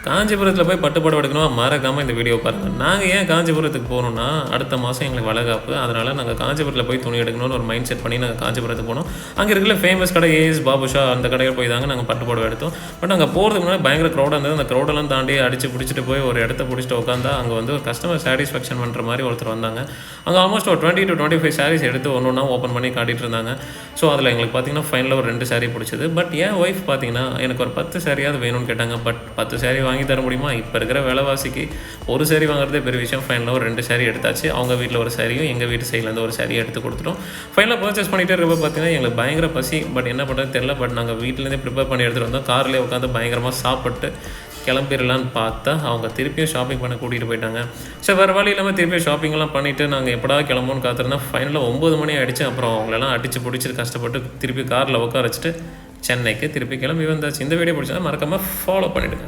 காஞ்சிபுரத்தில் போய் பட்டு புடவை எடுக்கணுமா மறக்காமல் இந்த வீடியோ பாருங்கள். நாங்கள் ஏன் காஞ்சிபுரத்துக்கு போகணுன்னா அடுத்த மாதம் எங்களுக்கு வளைகாப்பு. அதனால் நாங்கள் காஞ்சிபுரத்தில் போய் துணி எடுக்கணும்னு ஒரு மைண்ட் செட் பண்ணி நாங்கள் காஞ்சிபுரத்துக்கு போனோம். அங்கே இருக்கிற ஃபேமஸ் கடை ஏஎஸ் பாபுஷா அந்த கடையில் போய் தாங்க நாங்கள் பட்டு புடவை எடுத்தோம். பட் அங்கே போகிறதுக்கு முன்னாடி பயங்கர க்ரௌடாக இருந்தது. அந்த க்ரௌடெல்லாம் தாண்டி அடித்து பிடிச்சிட்டு போய் ஒரு இடத்த பிடிச்சிட்டு உட்காந்தா அங்கே வந்து ஒரு கஸ்டமர் சாட்டிஸ்ஃபேக்ஷன் பண்ணுற மாதிரி ஒருத்தர் வந்தாங்க. அங்கே ஆல்மோஸ்ட் ஒரு 20 to 25 சாரீஸ் எடுத்து ஒன்று ஒன்றா ஓப்பன் பண்ணி காட்டிகிட்டு இருந்தாங்க. ஸோ அதில் எங்களுக்கு பார்த்தீங்கன்னா ஃபைனலாக ஒரு 2 சாரீ பிடிச்சது. பட் என் ஒய்ஃப் பார்த்தீங்கன்னா எனக்கு ஒரு 10 சாரியாவது வேணும்னு கேட்டாங்க. பட் 10 சாரீ வாங்கி தர முடியுமா? இப்போ இருக்கிற விலைவாசிக்கு ஒரு சாரீ வாங்குறதே பெரிய விஷயம். ஃபைனலாக ஒரு 2 சாரீ எடுத்தாச்சு. அவங்க வீட்டில் ஒரு சாரியும் எங்கள் வீட்டு சைட்லேருந்து ஒரு சாரியும் எடுத்து கொடுத்துட்டோம். ஃபைனலாக பர்ச்சேஸ் பண்ணிகிட்டே இருக்கப்போ பார்த்தீங்கன்னா எங்களுக்கு பயங்கர பசி. பட் என்ன பண்ணுறது தெரியல. பட் நாங்கள் வீட்டிலேருந்தே ப்ரிப்பேர் பண்ணி எடுத்துகிட்டு வந்தோம். கார்லேயே உட்காந்து பயங்கரமாக சாப்பிட்டு கிளம்பிடலான்னு பார்த்தா அவங்க திருப்பியும் ஷாப்பிங் பண்ண கூட்டிகிட்டு போயிட்டாங்க. ஸோ வேறு வழி இல்லாமல் திருப்பியும் ஷாப்பிங்லாம் பண்ணிவிட்டு நாங்கள் எப்படா கிளம்புன்னு காத்திருந்தா ஃபைனலாக 9 மணி ஆகிடுச்சு. அப்புறம் அவங்களெல்லாம் அடித்து பிடிச்சிட்டு கஷ்டப்பட்டு திருப்பி காரில் உட்கார வச்சுட்டு சென்னைக்கு திருப்பி கிளம்பி வந்தாச்சு. இந்த வீடியோ பிடிச்சா மறக்காமல் ஃபாலோ பண்ணிவிடுங்க.